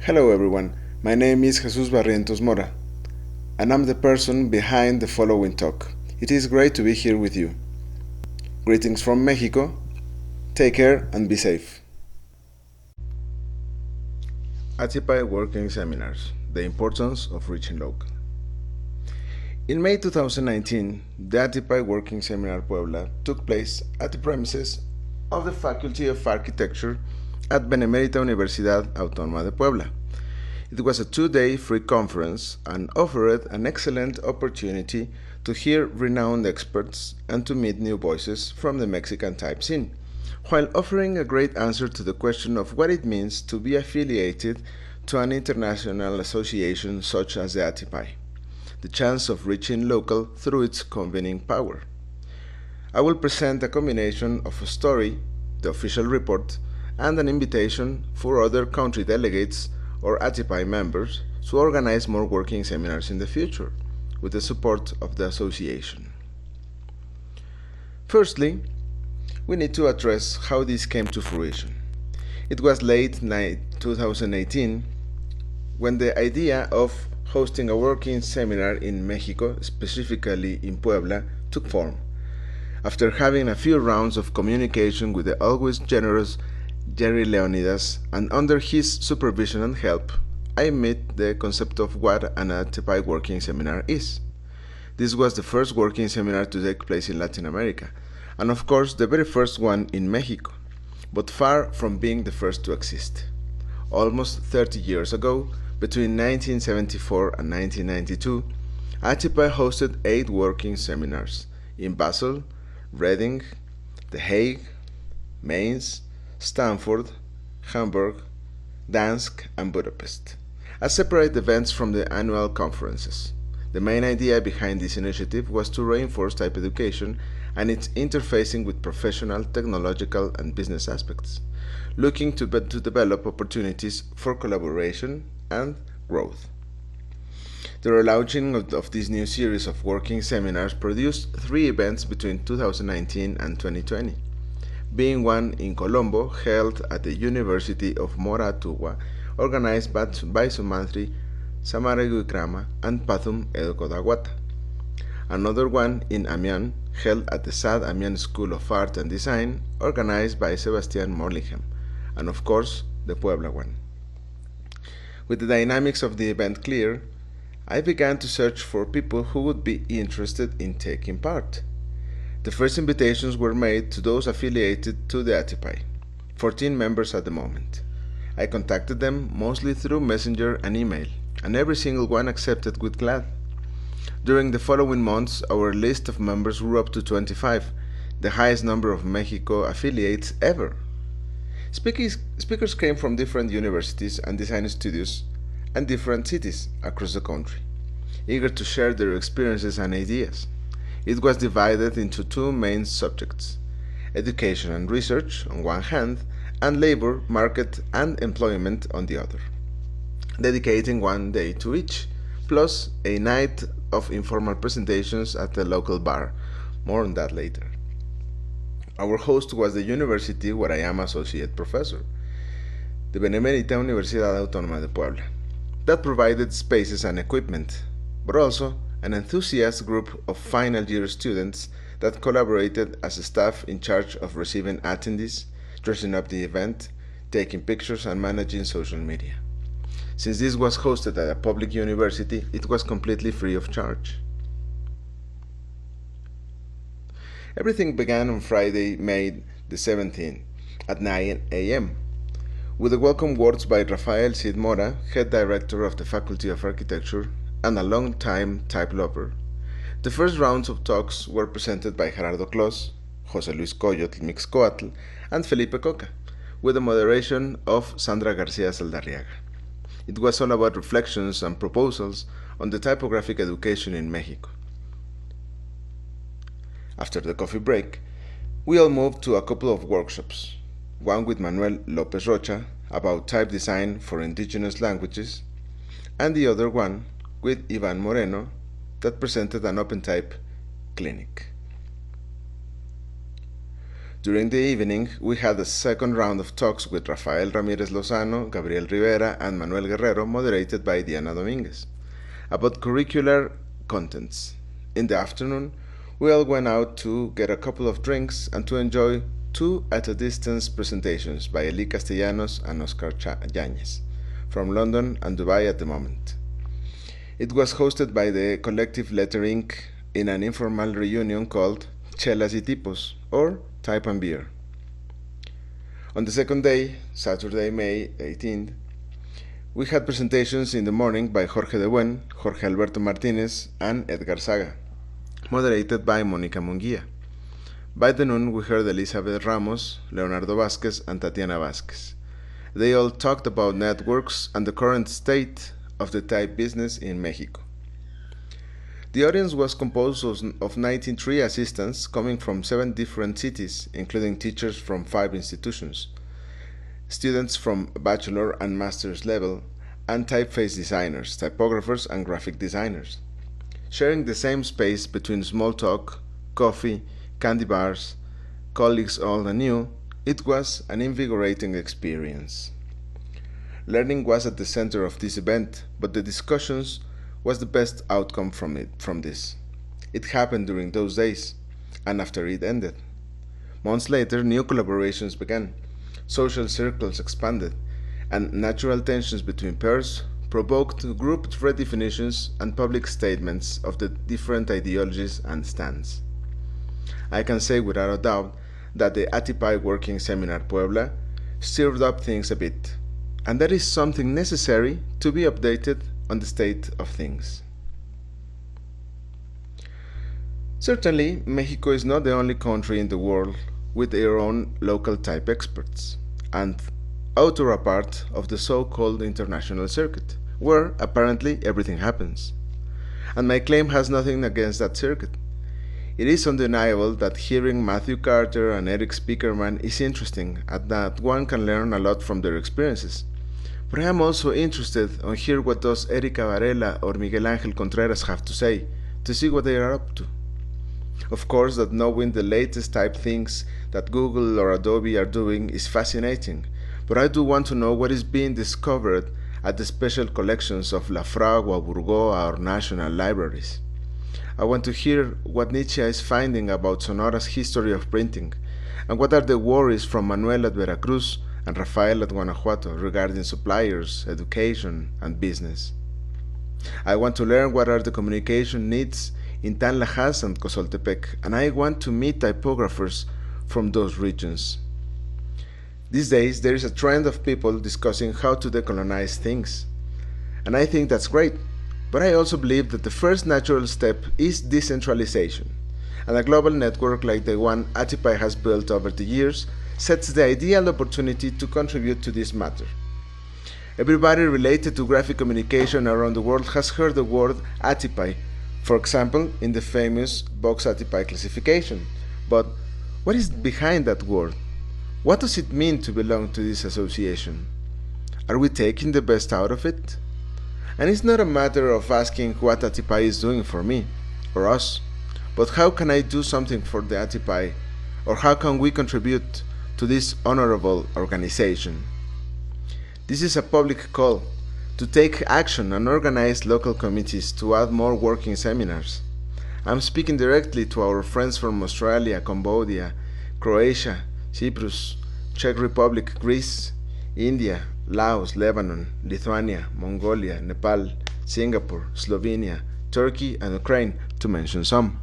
Hello everyone, my name is Jesús Barrientos Mora, and I'm the person behind the following talk. It is great to be here with you. Greetings from Mexico, take care and be safe. ATypI Working Seminars, the importance of reaching local. In May 2019, the ATypI Working Seminar Puebla took place at the premises of the Faculty of Architecture at Benemérita Universidad Autónoma de Puebla. It was a two-day free conference and offered an excellent opportunity to hear renowned experts and to meet new voices from the Mexican type scene, while offering a great answer to the question of what it means to be affiliated to an international association such as the ATypI, the chance of reaching local through its convening power. I will present a combination of a story, the official report, and an invitation for other country delegates or ATypI members to organize more working seminars in the future, with the support of the association. Firstly, we need to address how this came to fruition. It was late 2018 when the idea of hosting a working seminar in Mexico, specifically in Puebla, took form. After having a few rounds of communication with the always generous Jerry Leonidas, and under his supervision and help, I met the concept of what an ATypI working seminar is. This was the first working seminar to take place in Latin America, and of course the very first one in Mexico, but far from being the first to exist. Almost 30 years ago, between 1974 and 1992, ATypI hosted 8 working seminars in Basel, Reading, The Hague, Mainz, Stanford, Hamburg, Dansk, and Budapest, as separate events from the annual conferences. The main idea behind this initiative was to reinforce type education and its interfacing with professional, technological, and business aspects, looking to develop opportunities for collaboration and growth. The relaunching of this new series of working seminars produced 3 events between 2019 and 2020. Being one in Colombo, held at the University of Moratuwa, organized by Sumantri Samaraguikrama and Pathum Edkodagwata. Another one in Amiens, held at the SAD Amiens School of Art and Design, organized by Sebastian Morlingham, and of course, the Puebla one. With the dynamics of the event clear, I began to search for people who would be interested in taking part. The first invitations were made to those affiliated to the ATypI, 14 members at the moment. I contacted them mostly through Messenger and email, and every single one accepted with glad. During the following months, our list of members grew up to 25, the highest number of Mexico affiliates ever. Speakers came from different universities and design studios and different cities across the country, eager to share their experiences and ideas. It was divided into 2 main subjects: education and research on one hand, and labor, market, and employment on the other, dedicating 1 day to each, plus a night of informal presentations at the local bar. More on that later. Our host was the university where I am associate professor, the Benemérita Universidad Autónoma de Puebla, that provided spaces and equipment, but also an enthusiast group of final year students that collaborated as a staff in charge of receiving attendees, dressing up the event, taking pictures, and managing social media. Since this was hosted at a public university, it was completely free of charge. Everything began on Friday, May the 17th, at 9 a.m., with the welcome words by Rafael Cid Mora, head director of the Faculty of Architecture and a long-time type lover. The first rounds of talks were presented by Gerardo Clos, José Luis Coyotl Mixcoatl, and Felipe Coca, with the moderation of Sandra Garcia Saldarriaga. It was all about reflections and proposals on the typographic education in Mexico. After the coffee break, we all moved to a couple of workshops, one with Manuel López Rocha about type design for indigenous languages, and the other one with Ivan Moreno that presented an open type clinic. During the evening, we had a second round of talks with Rafael Ramírez Lozano, Gabriel Rivera, and Manuel Guerrero, moderated by Diana Dominguez, about curricular contents. In the afternoon, we all went out to get a couple of drinks and to enjoy two at-a-distance presentations by Eli Castellanos and Oscar Yáñez, from London and Dubai at the moment. It was hosted by the Collective Letter Inc. in an informal reunion called Chelas y Tipos, or Type and Beer. On the second day, Saturday, May 18th, we had presentations in the morning by Jorge de Buen, Jorge Alberto Martinez, and Edgar Saga, moderated by Mónica Munguía. By the noon, we heard Elizabeth Ramos, Leonardo Vázquez, and Tatiana Vázquez. They all talked about networks and the current state of the type business in Mexico. The audience was composed of 93 assistants coming from 7 different cities, including teachers from 5 institutions, students from bachelor and master's level, and typeface designers, typographers, and graphic designers. Sharing the same space between small talk, coffee, candy bars, colleagues old and new, it was an invigorating experience. Learning was at the center of this event, but the discussions was the best outcome from this. It happened during those days, and after it ended. Months later, new collaborations began, social circles expanded, and natural tensions between pairs provoked group redefinitions and public statements of the different ideologies and stands. I can say without a doubt that the ATypI Working Seminar Puebla stirred up things a bit, and that is something necessary to be updated on the state of things. Certainly, Mexico is not the only country in the world with their own local type experts, and Auto are part of the so-called international circuit, where apparently everything happens. And my claim has nothing against that circuit. It is undeniable that hearing Matthew Carter and Eric Spiekerman is interesting, and that one can learn a lot from their experiences. But I am also interested on hear what does Erika Varela or Miguel Ángel Contreras have to say, to see what they are up to. Of course, that knowing the latest type things that Google or Adobe are doing is fascinating, but I do want to know what is being discovered at the special collections of La Fragua, Burgoa, or national libraries. I want to hear what Nietzsche is finding about Sonora's history of printing, and what are the worries from Manuel at Veracruz and Rafael at Guanajuato regarding suppliers, education, and business. I want to learn what are the communication needs in Tanlajas and Cosoltepec, and I want to meet typographers from those regions. These days, there is a trend of people discussing how to decolonize things, and I think that's great, but I also believe that the first natural step is decentralization, and a global network like the one ATypI has built over the years sets the ideal opportunity to contribute to this matter. Everybody related to graphic communication around the world has heard the word ATypI, for example, in the famous box ATypI classification. But what is behind that word? What does it mean to belong to this association? Are we taking the best out of it? And it's not a matter of asking what ATypI is doing for me, or us, but how can I do something for the ATypI, or how can we contribute to this honorable organization? This is a public call to take action and organize local committees to add more working seminars. I'm speaking directly to our friends from Australia, Cambodia, Croatia, Cyprus, Czech Republic, Greece, India, Laos, Lebanon, Lithuania, Mongolia, Nepal, Singapore, Slovenia, Turkey, and Ukraine, to mention some.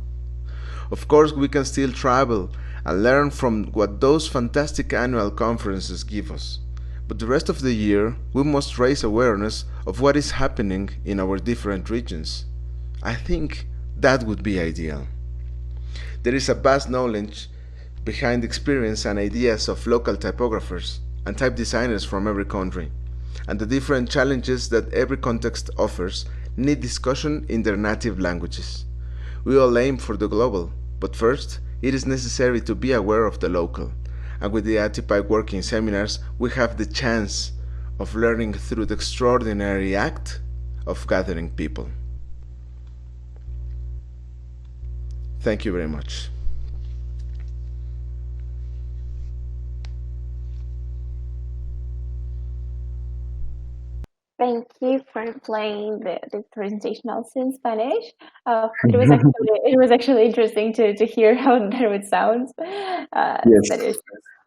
Of course, we can still travel and learn from what those fantastic annual conferences give us. But the rest of the year, we must raise awareness of what is happening in our different regions. I think that would be ideal. There is a vast knowledge behind experience and ideas of local typographers and type designers from every country, and the different challenges that every context offers need discussion in their native languages. We all aim for the global, but first, it is necessary to be aware of the local, and with the ATypI Working Seminars, we have the chance of learning through the extraordinary act of gathering people. Thank you very much. Thank you for playing the presentation also in Spanish. It was actually interesting to hear how it sounds. Yes. Spanish is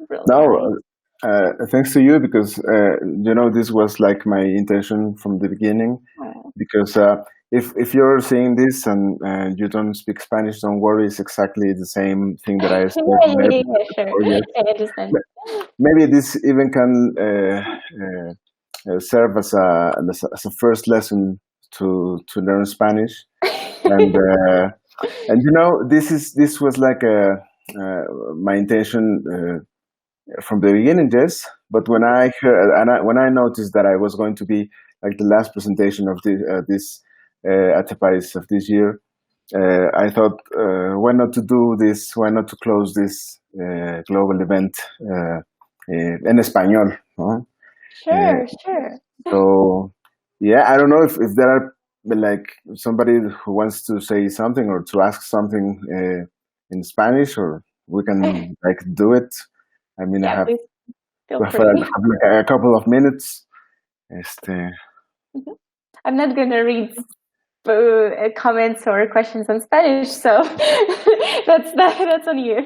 really No, nice. thanks to you because this was like my intention from the beginning. Oh. Because if you're seeing this and you don't speak Spanish, don't worry. It's exactly the same thing that I said Yeah, sure. I understand. Maybe this even can serve as a first lesson to learn Spanish. And this was like my intention from the beginning, yes. But when I heard when I noticed that I was going to be like the last presentation of this ATypI of this year, I thought, why not to do this? Why not to close this global event en español? ¿No? Sure. So, yeah, I don't know if there are like somebody who wants to say something or to ask something in Spanish, or we can like do it. I mean, Yeah, please feel have free. like a couple of minutes. I'm not going to read comments or questions in Spanish, so that's on you.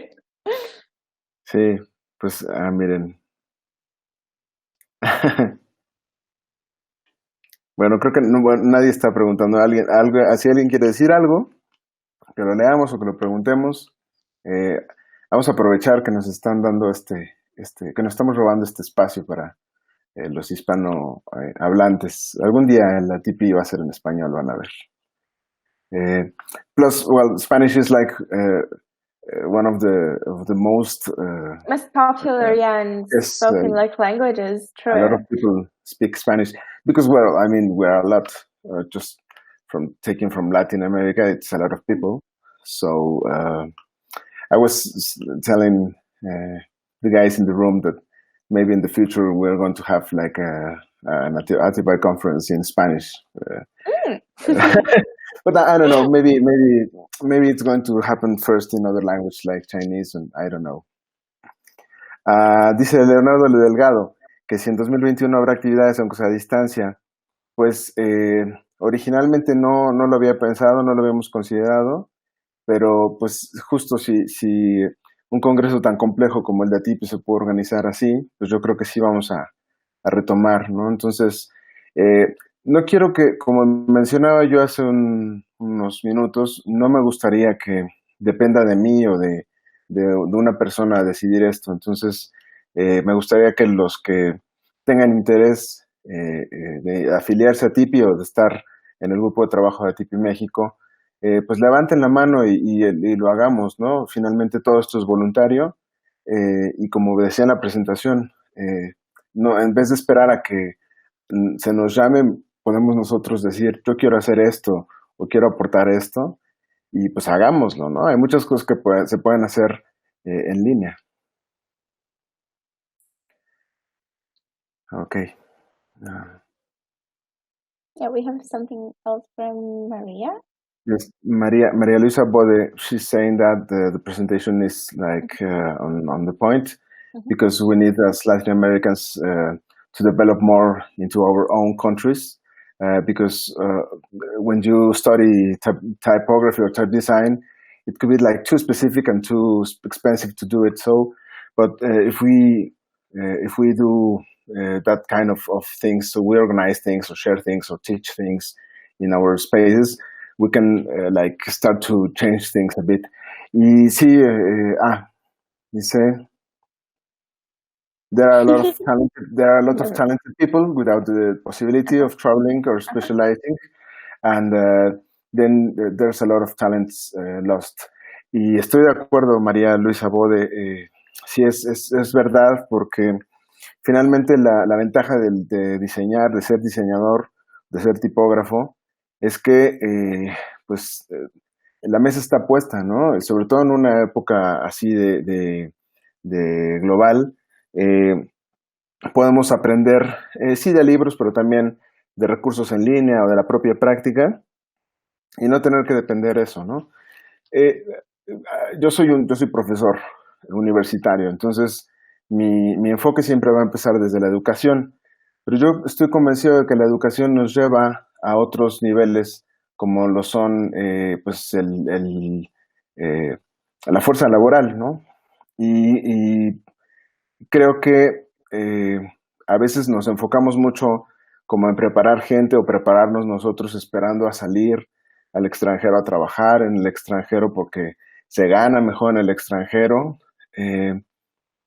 Sí, pues miren. Bueno, creo que nadie está preguntando a alguien algo. Si alguien quiere decir algo, que lo leamos o que lo preguntemos. Vamos a aprovechar que nos están dando que nos estamos robando este espacio para los hispano hablantes. Algún día la ATypI va a ser en español, van a ver. Plus, well, Spanish is like one of the most popular and spoken like languages. True. A lot of people speak Spanish because, well, I mean, we're a lot just taken from Latin America. It's a lot of people. So I was telling the guys in the room that maybe in the future we're going to have like an ATypI conference in Spanish. But I don't know. Maybe it's going to happen first in other language like Chinese, and I don't know. Dice Leonardo Delgado que si en 2021 habrá actividades aunque sea a distancia. Pues originalmente no lo había pensado, no lo habíamos considerado, pero pues justo si un congreso tan complejo como el de ATypI se puede organizar así, pues yo creo que sí vamos a retomar, ¿no? Entonces, no quiero que, como mencionaba yo hace unos minutos, no me gustaría que dependa de mí o de una persona decidir esto. Entonces, me gustaría que los que tengan interés de afiliarse a ATypI o de estar en el grupo de trabajo de ATypI México, pues levanten la mano y lo hagamos, ¿no? Finalmente todo esto es voluntario y como decía en la presentación, no, en vez de esperar a que se nos llame, podemos nosotros decir, yo quiero hacer esto o quiero aportar esto y pues hagámoslo, ¿no? Hay muchas cosas que se pueden hacer en línea. Okay. Yeah, we have something else from Maria. Yes, Maria Luisa Bode, she's saying that the presentation is like on the point because we need as Latin Americans to develop more into our own countries because when you study typography or type design, it could be like too specific and too expensive to do it. So, but if we do that kind of things, so we organize things or share things or teach things in our spaces, we can like start to change things a bit. Y sí, dice, there are a lot of talented people without the possibility of traveling or specializing, and then there's a lot of talents lost. Y estoy de acuerdo, María Luisa Bode, sí es verdad, porque finalmente la ventaja de diseñar, de ser diseñador, de ser tipógrafo, es que pues la mesa está puesta, ¿no? Sobre todo en una época así de global, podemos aprender, sí, de libros, pero también de recursos en línea o de la propia práctica y no tener que depender de eso, ¿no? Yo soy profesor universitario, entonces mi enfoque siempre va a empezar desde la educación, Pero yo estoy convencido de que la educación nos lleva a otros niveles, como lo son pues eh, la fuerza laboral, ¿no? Y creo que a veces nos enfocamos mucho como en preparar gente o prepararnos nosotros esperando a salir al extranjero a trabajar en el extranjero porque se gana mejor en el extranjero. eh,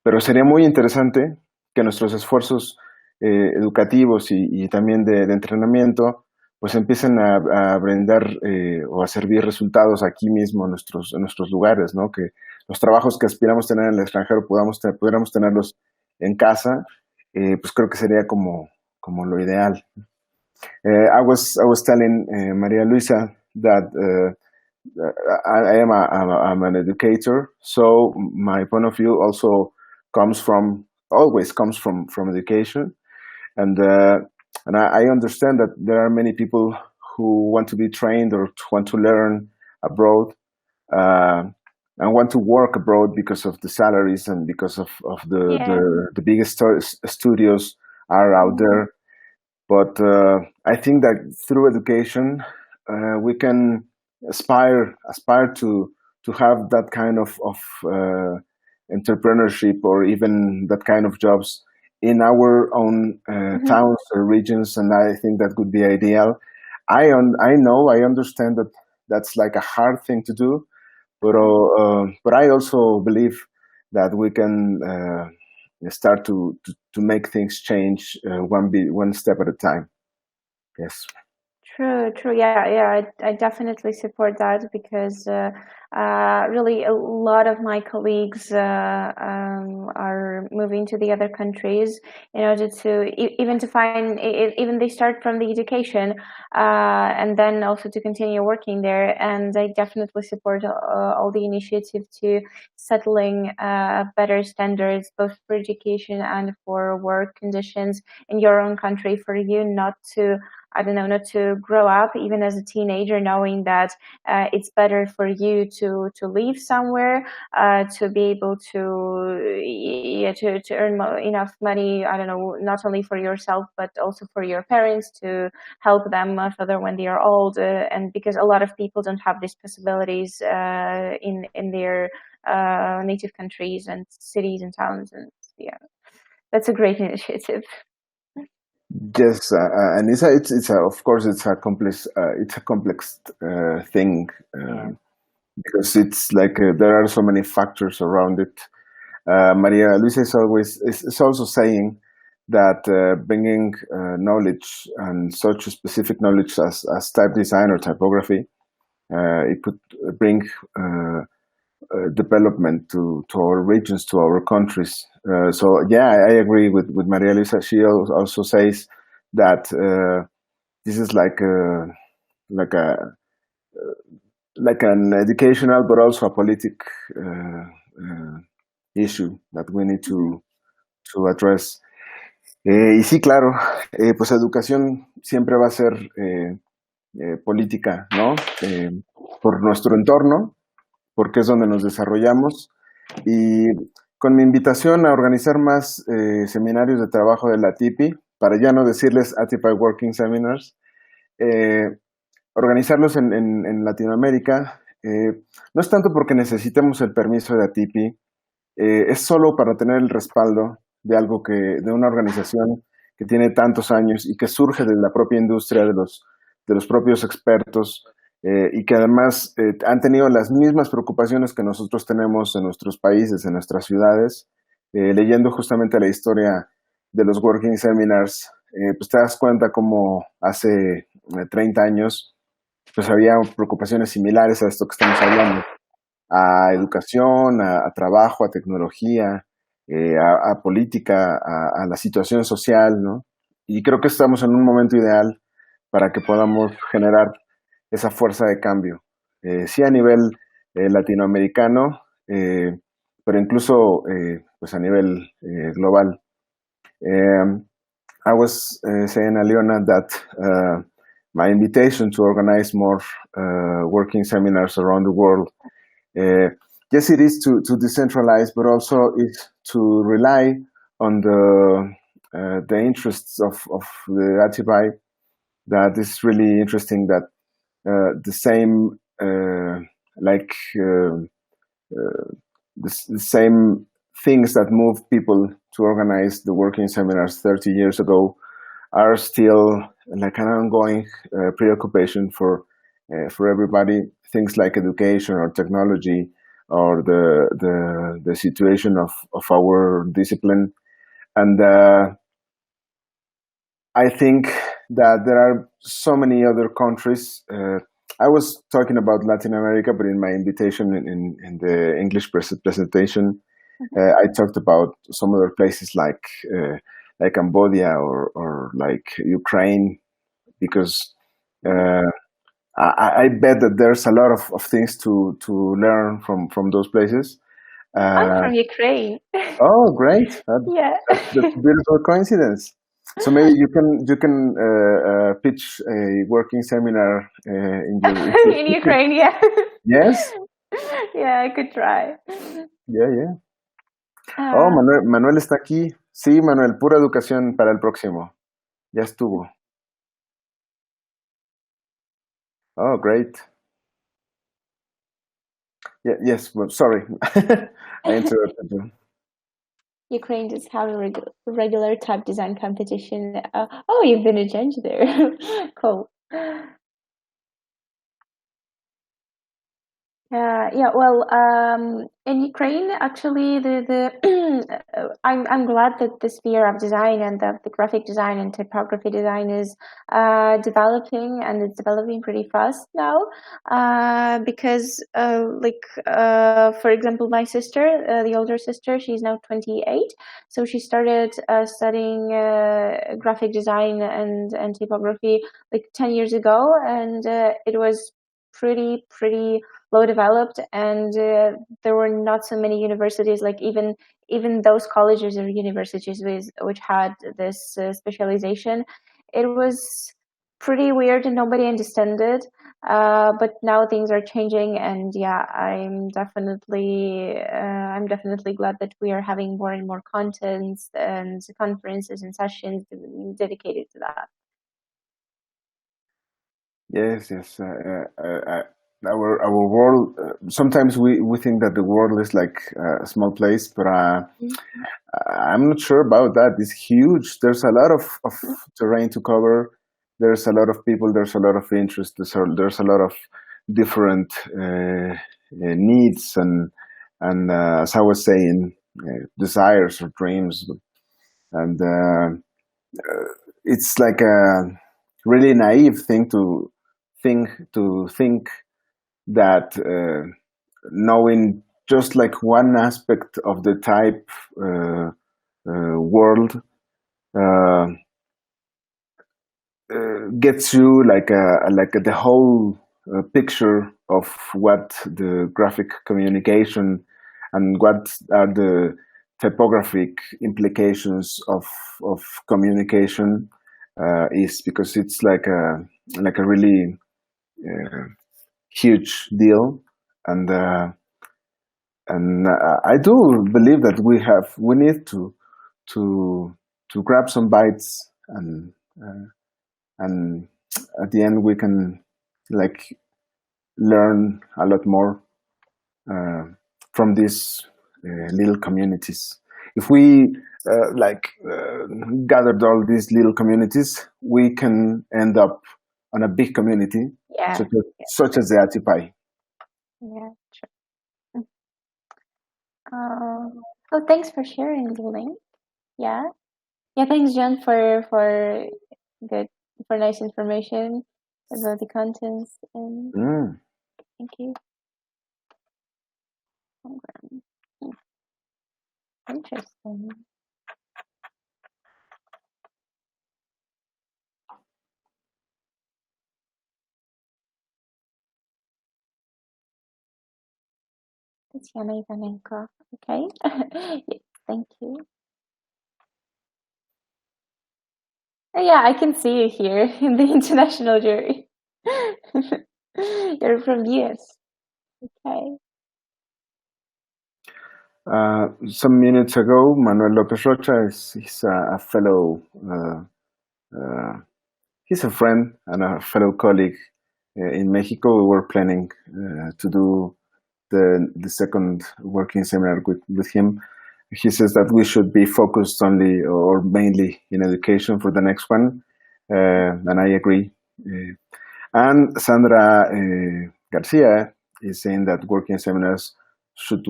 pero sería muy interesante que nuestros esfuerzos educativos y también de entrenamiento pues empiecen a brindar o a servir resultados aquí mismo en nuestros lugares, ¿no? Que los trabajos que aspiramos tener en el extranjero pudiéramos tenerlos en casa, pues creo que sería como lo ideal. I was telling Maria Luisa that I'm an educator, so my point of view also comes from always comes from education, and uh, and I understand that there are many people who want to be trained or want to learn abroad, uh, and want to work abroad because of the salaries and because of Yeah. the biggest studios are out Mm-hmm. there. But I think that through education, we can aspire to have that kind of entrepreneurship or even that kind of jobs in our own Mm-hmm. towns or regions, and I think that would be ideal. I know I understand that that's like a hard thing to do, but I also believe that we can start to make things change one step at a time. Yes. True, true. Yeah, yeah. I definitely support that because really a lot of my colleagues are moving to the other countries in order to even to find even they start from the education and then also to continue working there. And I definitely support all the initiative to settling better standards both for education and for work conditions in your own country for you not to I don't know, not to grow up even as a teenager, knowing that it's better for you to live somewhere, to be able to yeah to earn enough money. I don't know, not only for yourself but also for your parents to help them further when they are old, and because a lot of people don't have these possibilities in their native countries and cities and towns, and yeah, that's a great initiative. Yes, and of course it's a complex thing Yeah. because it's like there are so many factors around it. Maria Luisa is also saying that bringing knowledge and such a specific knowledge as type design or typography, it could bring development to our regions, to our countries. So yeah, I agree with Maria Luisa. She also says that this is like a like an educational but also a politic issue that we need to address. Y sí, claro, pues educación siempre va a ser política, ¿no? Por nuestro entorno, porque es donde nos desarrollamos. Y con mi invitación a organizar más seminarios de trabajo de la ATypI, para ya no decirles ATypI Working Seminars, eh, organizarlos en Latinoamérica, no es tanto porque necesitemos el permiso de ATypI, es solo para tener el respaldo de algo de una organización que tiene tantos años y que surge de la propia industria, de los propios expertos, y que además han tenido las mismas preocupaciones que nosotros tenemos en nuestros países, en nuestras ciudades. Leyendo justamente la historia de los Working Seminars, pues te das cuenta cómo hace 30 años pues había preocupaciones similares a esto que estamos hablando, a educación, a trabajo, a tecnología, a política, a la situación social, ¿no? Y creo que estamos en un momento ideal para que podamos generar esa fuerza de cambio, sí a nivel latinoamericano, pero incluso pues a nivel global. I was saying, Aliona, that my invitation to organize more working seminars around the world, yes, it is to decentralize, but also it's to rely on the the interests of the ATypI, that is really interesting that the same like the same things that moved people to organize the working seminars 30 years ago are still like an ongoing preoccupation for everybody. Things like education or technology or the situation of our discipline. And I think that there are so many other countries. I was talking about Latin America, but in my invitation in the English presentation, I talked about some other places like Cambodia or like Ukraine, because I bet that there's a lot of things to learn from those places. I'm from Ukraine. Oh, great! Yeah. That's a beautiful coincidence. So maybe you can pitch a working seminar in your In Ukraine, yeah. yes. Yeah, I could try. Yeah, yeah. Oh, Manuel está aquí. Sí, Manuel, pura educación para el próximo. Ya estuvo. Oh, great. Yeah, yes, well, sorry. I interrupted you. Ukraine does have a regular type design competition. Oh, you've been a judge there. Cool. Yeah, well, in Ukraine, actually, I'm glad that the sphere of design and the graphic design and typography design is developing, and it's developing pretty fast now. Because, for example, my sister, the older sister, she's now 28, so she started studying graphic design and typography like 10 years ago, and it was pretty low developed, and there were not so many universities, like even those colleges or universities which had this specialization. It was pretty weird and nobody understood it, but now things are changing, and yeah, I'm definitely glad that we are having more and more contents and conferences and sessions dedicated to that. Yes, yes. Our world. Sometimes we think that the world is like a small place, but I'm not sure about that. It's huge. There's a lot of terrain to cover. There's a lot of people. There's a lot of interest. There's a lot of different needs and as I was saying, desires or dreams, and it's like a really naive thing to think that knowing just like one aspect of the type world uh, gets you the whole picture of what the graphic communication and what are the typographic implications of communication is, because it's like a really huge deal, and I do believe that we need to grab some bites, and at the end we can like learn a lot more from these little communities. If we gathered all these little communities, we can end up on a big community, Yeah, such as the ATypI. yeah, sure. Oh, thanks for sharing the link. Yeah. Yeah, thanks, John, for good for nice information about the contents, and thank you. Interesting. Tatiana Ivanenko. Okay. Yes, thank you. Yeah, I can see you here in the international jury. You're from US. Okay. Some minutes ago, Manuel Lopez Rocha is a fellow, he's a friend and a fellow colleague in Mexico. We were planning to do the second working seminar with him. He says that we should be focused only or mainly in education for the next one, and I agree. And Sandra Garcia is saying that working seminars should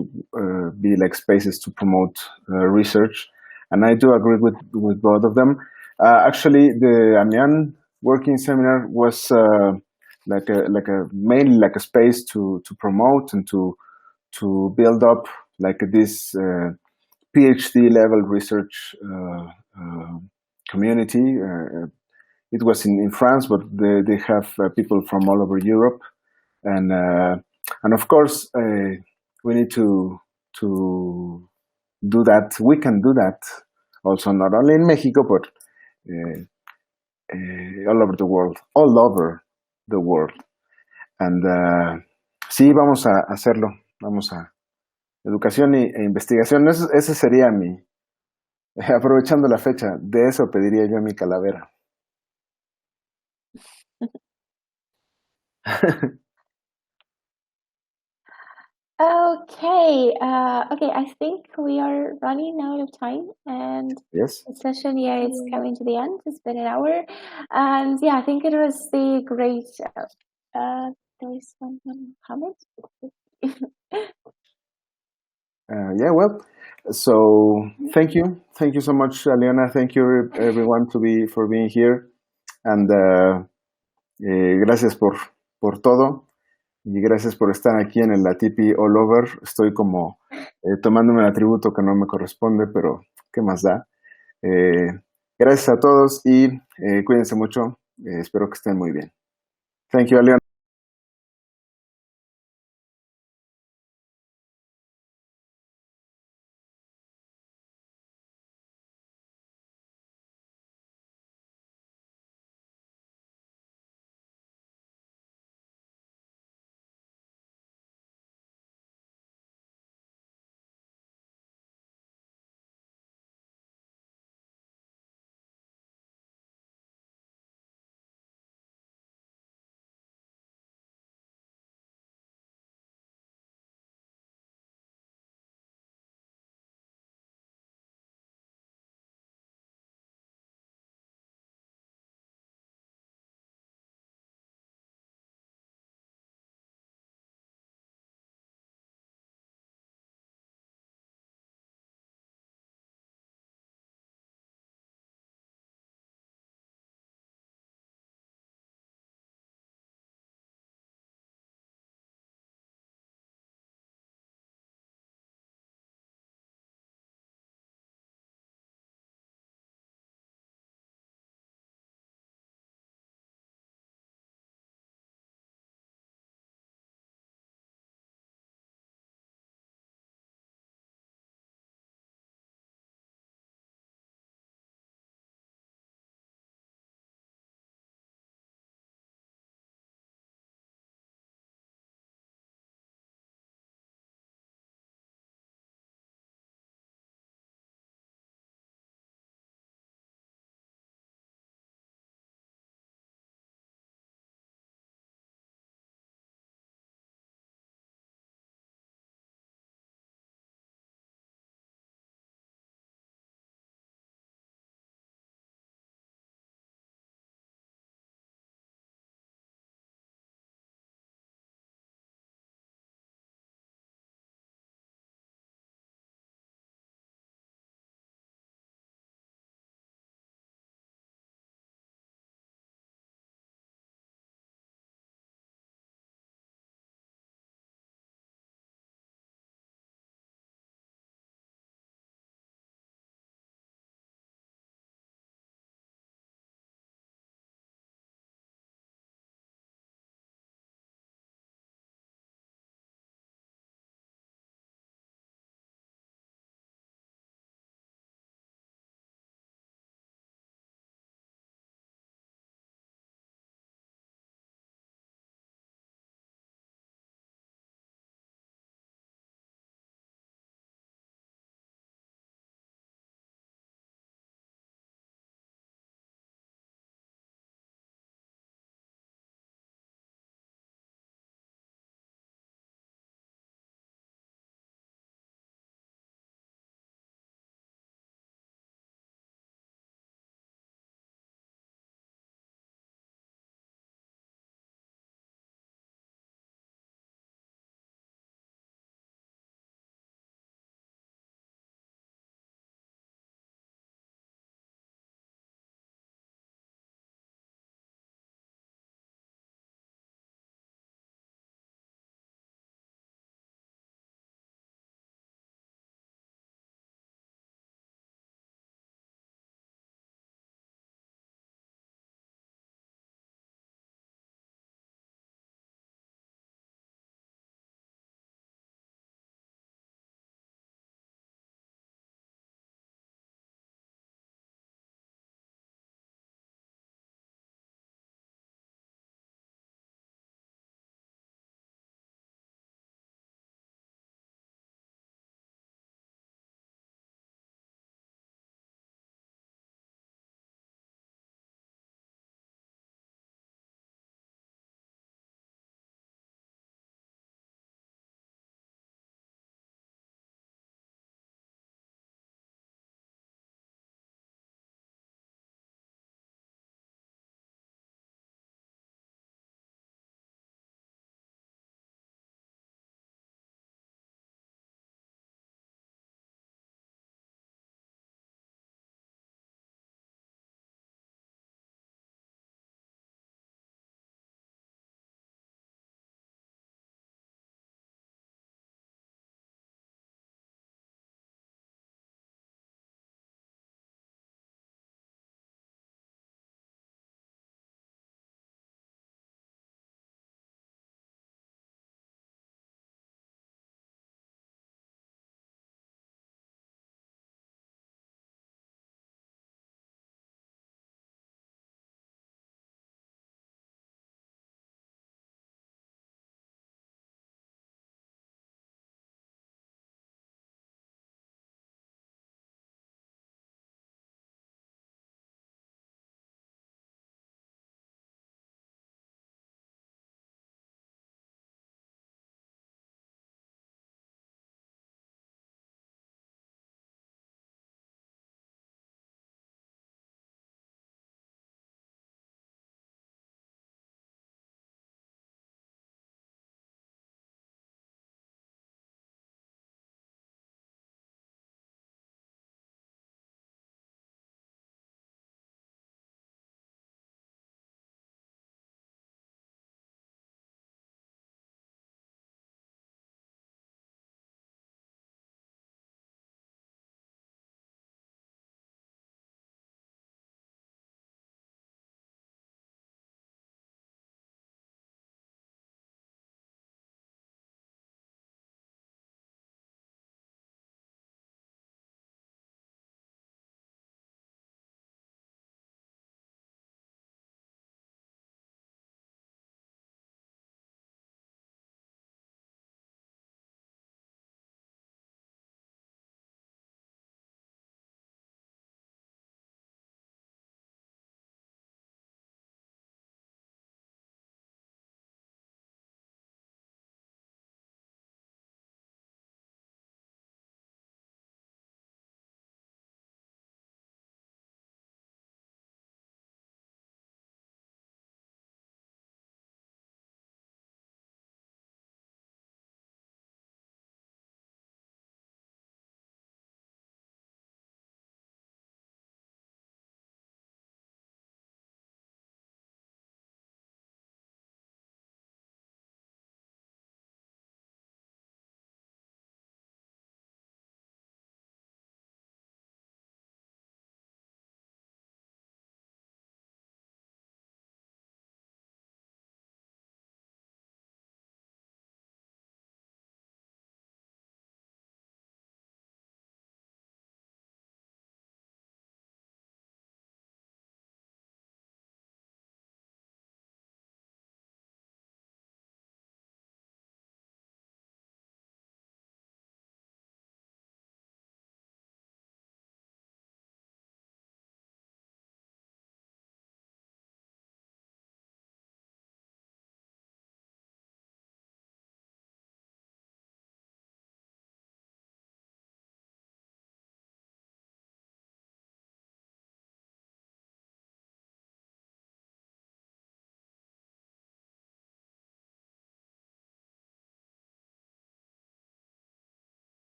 be like spaces to promote research, and I do agree with both of them. Actually, the AMIAN working seminar was mainly like a space to promote and to build up like this PhD level research community. It was in France, but they have people from all over Europe, and of course we need to do that. We can do that also not only in Mexico, but all over the world, And sí, vamos a hacerlo. Vamos a educación e investigación. Ese sería mi, aprovechando la fecha, de eso pediría yo mi calavera. Okay, I think we are running out of time, and yes, the session is coming to the end. It's been an hour, and I think it was the great. There is one comment. Well, so thank you so much, Aliana. Thank you everyone for being here, and gracias por todo. Y gracias por estar aquí en el ATypI All Over. Estoy como tomándome el atributo que no me corresponde, pero ¿qué más da? Gracias a todos y cuídense mucho. Espero que estén muy bien. Thank you, Aliana.